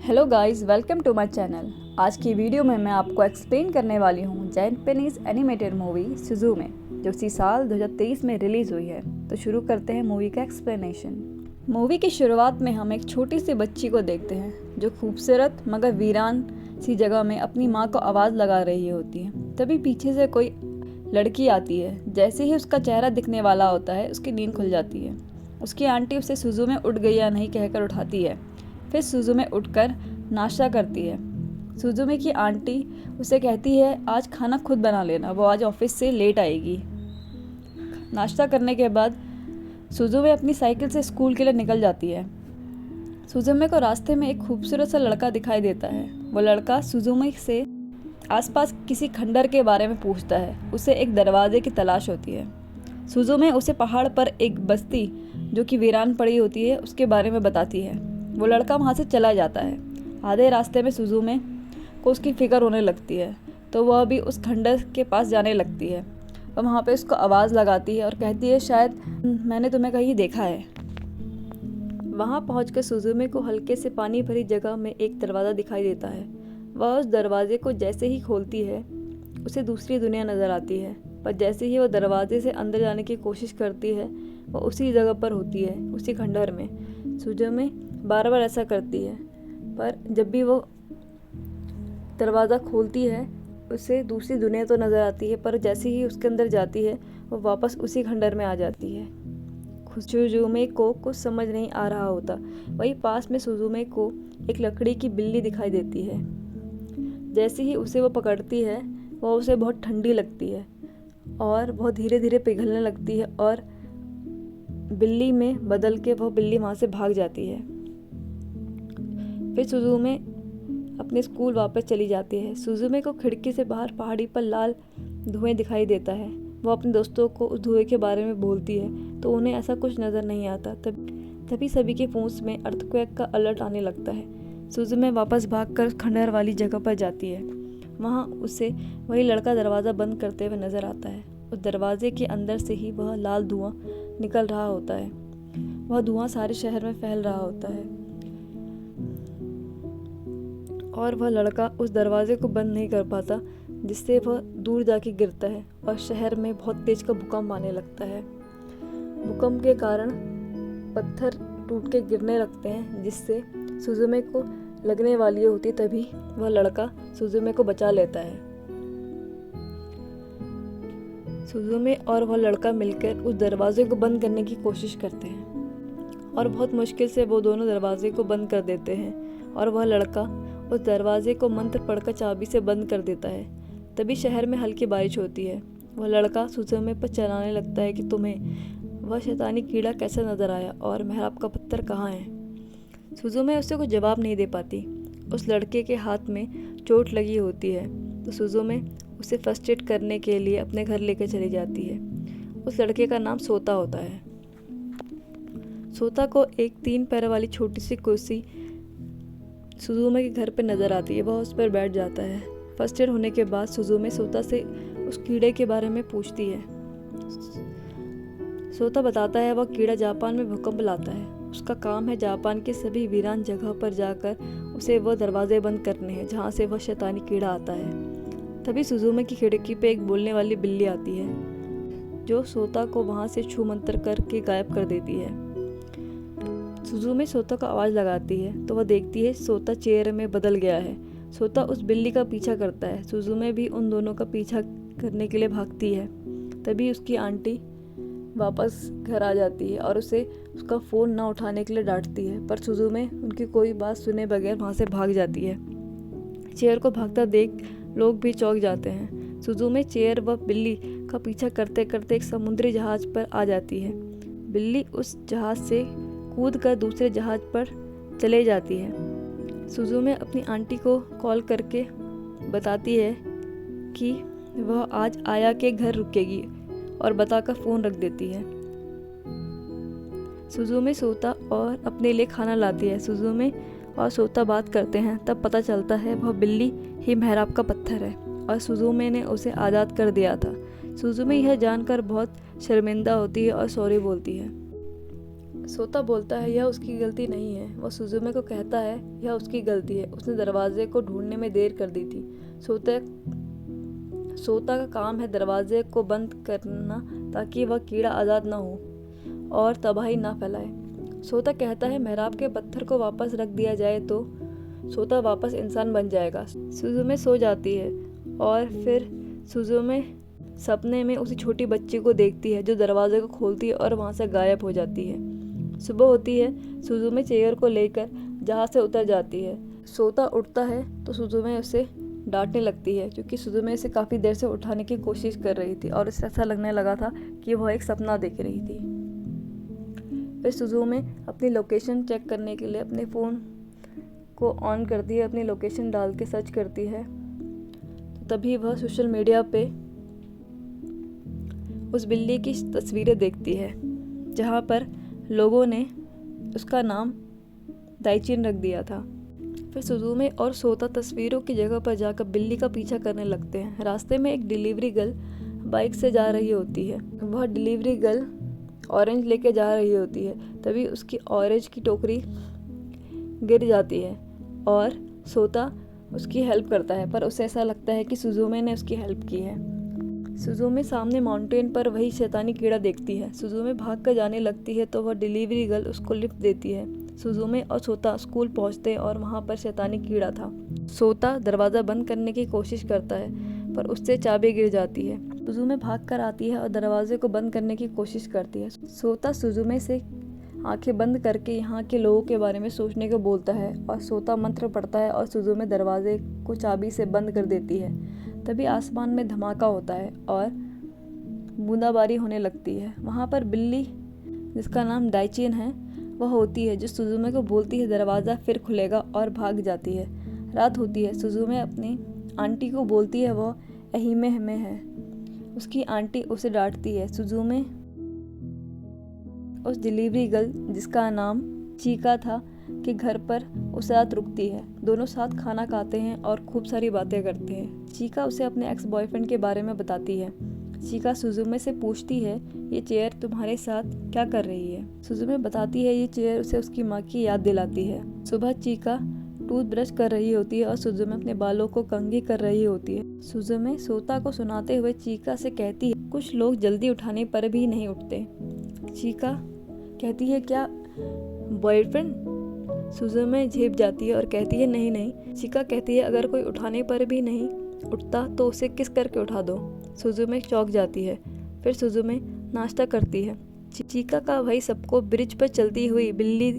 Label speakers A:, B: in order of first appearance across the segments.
A: Hello guys, welcome to my channel. आज की video में मैं आपको एक्सप्लेन करने वाली हूँ जापानीज एनिमेटेड मूवी सुजुमे, जो इसी साल 2023 में रिलीज़ हुई है। तो शुरू करते हैं मूवी का एक्सप्लेनेशन। मूवी की शुरुआत में हम एक छोटी सी बच्ची को देखते हैं जो खूबसूरत मगर वीरान सी जगह में अपनी माँ को आवाज़ लगा रही होती है। तभी पीछे से कोई लड़की आती है। जैसे ही उसका चेहरा दिखने वाला होता है, उसकी नींद खुल जाती है। उसकी आंटी उसे सुजुमे उठ गई या नहीं कहकर उठाती है। फिर सुजुमे उठकर नाश्ता करती है। सुजुमे की आंटी उसे कहती है आज खाना खुद बना लेना, वो आज ऑफिस से लेट आएगी। नाश्ता करने के बाद सुजुमे अपनी साइकिल से स्कूल के लिए निकल जाती है। सुजुमे को रास्ते में एक खूबसूरत सा लड़का दिखाई देता है। वो लड़का सुजुमे से आसपास किसी खंडर के बारे में पूछता है। उसे एक दरवाजे की तलाश होती है। सुजुमे उसे पहाड़ पर एक बस्ती जो कि वीरान पड़ी होती है उसके बारे में बताती है। वो लड़का वहाँ से चला जाता है। आधे रास्ते में सुजुमे को उसकी फिक्र होने लगती है, तो वह भी उस खंडर के पास जाने लगती है। वह वहाँ पे उसको आवाज़ लगाती है और कहती है शायद मैंने तुम्हें कहीं देखा है। वहाँ पहुँचकर सुजुमे को हल्के से पानी भरी जगह में एक दरवाज़ा दिखाई देता है। वह उस दरवाजे को जैसे ही खोलती है, उसे दूसरी दुनिया नज़र आती है। पर जैसे ही वह दरवाजे से अंदर जाने की कोशिश करती है, वह उसी जगह पर होती है, उसी खंडर में। सुजुमे बार बार ऐसा करती है, पर जब भी वो दरवाज़ा खोलती है, उसे दूसरी दुनिया तो नज़र आती है, पर जैसे ही उसके अंदर जाती है, वो वापस उसी खंडर में आ जाती है। सुजुमे को कुछ समझ नहीं आ रहा होता। वहीं पास में सुजुमे को एक लकड़ी की बिल्ली दिखाई देती है। जैसे ही उसे वो पकड़ती है, वह उसे बहुत ठंडी लगती है और बहुत धीरे धीरे पिघलने लगती है और बिल्ली में बदल के वह बिल्ली वहाँ से भाग जाती है। फिर सुजुमे अपने स्कूल वापस चली जाती है। सुजुमे को खिड़की से बाहर पहाड़ी पर लाल धुएं दिखाई देता है। वो अपने दोस्तों को उस धुएं के बारे में बोलती है, तो उन्हें ऐसा कुछ नज़र नहीं आता। तभी सभी के फ़ोन में अर्थक्वेक का अलर्ट आने लगता है। सुजुमे वापस भागकर खंडहर वाली जगह पर जाती है। वहाँ उसे वही लड़का दरवाज़ा बंद करते हुए नज़र आता है। उस दरवाजे के अंदर से ही वह लाल धुआं निकल रहा होता है। वह धुआं सारे शहर में फैल रहा होता है और वह लड़का उस दरवाजे को बंद नहीं कर पाता, जिससे वह दूर जाके गिरता है और शहर में बहुत तेज का भूकंप आने लगता है। भूकंप के कारण पत्थर टूट के गिरने लगते हैं, जिससे सुजुमे को लगने वाली होती। तभी वह लड़का सुजुमे को बचा लेता है। सुजुमे और वह लड़का मिलकर उस दरवाजे को बंद करने की कोशिश करते हैं और बहुत मुश्किल से वो दोनों दरवाजे को बंद कर देते हैं और वह लड़का उस दरवाजे को मंत्र पढ़कर चाबी से बंद कर देता है। तभी शहर में हल्की बारिश होती है। वह लड़का सुजुमे पर चिल्लाने लगता है कि तुम्हें वह शैतानी कीड़ा कैसा नज़र आया और मेहराब का पत्थर कहाँ है। सुजुमे उससे कोई जवाब नहीं दे पाती। उस लड़के के हाथ में चोट लगी होती है, तो सुजुमे उसे फर्स्ट एड करने के लिए अपने घर लेकर चली जाती है। उस लड़के का नाम सोता होता है। सोता को एक 3 पैर वाली छोटी सी कुर्सी सुजुमे के घर पे नज़र आती है। वह उस पर बैठ जाता है। फर्स्ट एड होने के बाद सुजुमे सोता से उस कीड़े के बारे में पूछती है। सोता बताता है वह कीड़ा जापान में भूकंप लाता है। उसका काम है जापान के सभी वीरान जगह पर जाकर उसे वह दरवाजे बंद करने हैं जहाँ से वह शैतानी कीड़ा आता है। तभी सुजुमे की खिड़की पे एक बोलने वाली बिल्ली आती है, जो सोता को वहाँ से छू मंतर करके गायब कर देती है। सुजुमे सोता को आवाज़ लगाती है, तो वह देखती है सोता चेयर में बदल गया है। सोता उस बिल्ली का पीछा करता है। सुजुमे भी उन दोनों का पीछा करने के लिए भागती है। तभी उसकी आंटी वापस घर आ जाती है और उसे उसका फ़ोन ना उठाने के लिए डांटती है, पर सुजुमे उनकी कोई बात सुने बगैर वहाँ से भाग जाती है। चेयर को भागता देख लोग भी चौंक जाते हैं। सुजुमे चेयर व बिल्ली का पीछा करते करते एक समुद्री जहाज़ पर आ जाती है। बिल्ली उस जहाज़ से कूद कर दूसरे जहाज़ पर चले जाती है। सुजुमे अपनी आंटी को कॉल करके बताती है कि वह आज आया के घर रुकेगी और बताकर फ़ोन रख देती है। सुजुमे सोता और अपने लिए खाना लाती है। सुजुमे और सोता बात करते हैं, तब पता चलता है वह बिल्ली ही मेहराब का पत्थर है और सुजुमे ने उसे आज़ाद कर दिया था। सुजुमे यह जानकर बहुत शर्मिंदा होती है और सॉरी बोलती है। सोता बोलता है यह उसकी गलती नहीं है। वह सुजुमे को कहता है यह उसकी गलती है, उसने दरवाजे को ढूंढने में देर कर दी थी। सोता का काम है दरवाजे को बंद करना ताकि वह कीड़ा आज़ाद ना हो और तबाही ना फैलाए। सोता कहता है मेहराब के पत्थर को वापस रख दिया जाए तो सोता वापस इंसान बन जाएगा। सुजुमे सो जाती है और फिर सुजुमे सपने में उसी छोटी बच्ची को देखती है जो दरवाजे को खोलती है और वहाँ से गायब हो जाती है। सुबह होती है, सुजुमे चेयर को लेकर जहाज से उतर जाती है। सोता उठता है तो सुजुमे उसे डांटने लगती है क्योंकि सुजुमे इसे काफ़ी देर से उठाने की कोशिश कर रही थी और इसे ऐसा लगने लगा था कि वह एक सपना देख रही थी। फिर सुजुमे अपनी लोकेशन चेक करने के लिए अपने फ़ोन को ऑन करती है, अपनी लोकेशन डाल के सर्च करती है। तो तभी वह सोशल मीडिया पे उस बिल्ली की तस्वीरें देखती है जहाँ पर लोगों ने उसका नाम दाइचिन रख दिया था। फिर सुजुमे और सोता तस्वीरों की जगह पर जाकर बिल्ली का पीछा करने लगते हैं। रास्ते में एक डिलीवरी गर्ल बाइक से जा रही होती है। वह डिलीवरी गर्ल ऑरेंज लेके जा रही होती है, तभी उसकी ऑरेंज की टोकरी गिर जाती है और सोता उसकी हेल्प करता है, पर उसे ऐसा लगता है कि सुजुमे ने उसकी हेल्प की है। सुजुमे सामने माउंटेन पर वही शैतानी कीड़ा देखती है। सुजुमे भाग कर जाने लगती है तो वह डिलीवरी गर्ल उसको लिफ्ट देती है। सुजुमे और सोता स्कूल पहुंचते हैं और वहां पर शैतानी कीड़ा था। सोता दरवाज़ा बंद करने की कोशिश करता है पर उससे चाबी गिर जाती है। सुजुमे भाग कर आती है और दरवाजे को बंद करने की कोशिश करती है। सोता सुजुमे से आंखें बंद करके यहाँ के लोगों के बारे में सोचने को बोलता है और सोता मंत्र पढ़ता है और सुजुमे दरवाजे को चाबी से बंद कर देती है। तभी आसमान में धमाका होता है और बूंदाबारी होने लगती है। वहाँ पर बिल्ली जिसका नाम दाइचिन है वह होती है जो सुजुमे को बोलती है दरवाज़ा फिर खुलेगा और भाग जाती है। रात होती है। सुजुमे अपनी आंटी को बोलती है वह एहिमे में है। उसकी आंटी उसे डांटती है। सुजुमे उस डिलीवरी गर्ल जिसका नाम चीका था के घर पर उस रात रुकती है। दोनों साथ खाना खाते हैं और खूब सारी बातें करते हैं। चीका उसे अपने एक्स बॉयफ्रेंड के बारे में बताती है। चीका सुजुमे से पूछती है ये चेयर तुम्हारे साथ क्या कर रही है। सुजुमे बताती है ये चेयर उसे उसकी माँ की याद दिलाती है। सुबह चीका टूथब्रश कर रही होती है और सुजुमे अपने बालों को कंघी कर रही होती है। सुजुमे सोता को सुनाते हुए चीका से कहती है कुछ लोग जल्दी उठाने पर भी नहीं उठते। चीका कहती है क्या बॉयफ्रेंड? सुजुमे झेप जाती है और कहती है नहीं नहीं। चीका कहती है अगर कोई उठाने पर भी नहीं उठता तो उसे किस करके उठा दो। सुजुमे चौंक जाती है। फिर सुजुमे नाश्ता करती है। चीका का भाई सबको ब्रिज पर चलती हुई बिल्ली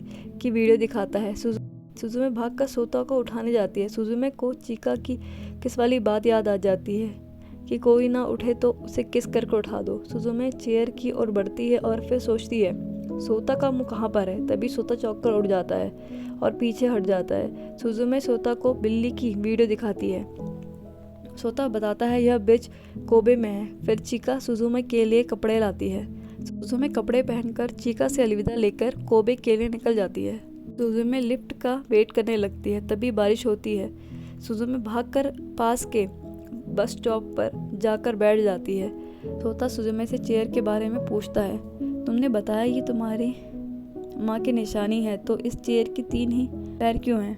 A: की वीडियो दिखाता है। सुजुमे भाग कर सोता को उठाने जाती है। सुजुमे को चीका की किस वाली बात याद आ जाती है कि कोई ना उठे तो उसे किस करके उठा दो। सुजुमे चेयर की ओर बढ़ती है और फिर सोचती है सोता का मुंह कहाँ पर है। तभी सोता चौंक कर उठ जाता है और पीछे हट जाता है। सुजुमे सोता को बिल्ली की वीडियो दिखाती है। सोता बताता है यह ब्रिज कोबे में है। फिर चीका सुजुमे के लिए कपड़े लाती है। सुजुमे कपड़े पहनकर चीका से अलविदा लेकर कोबे के लिए निकल जाती है। सुजुमे लिफ्ट का वेट करने लगती है। तभी बारिश होती है। सुजुमे भागकर पास के बस स्टॉप पर जाकर बैठ जाती है। सोता सुजुमे से चेयर के बारे में पूछता है तुमने बताया ये तुम्हारी माँ की निशानी है तो इस चेयर की 3 ही पैर क्यों हैं?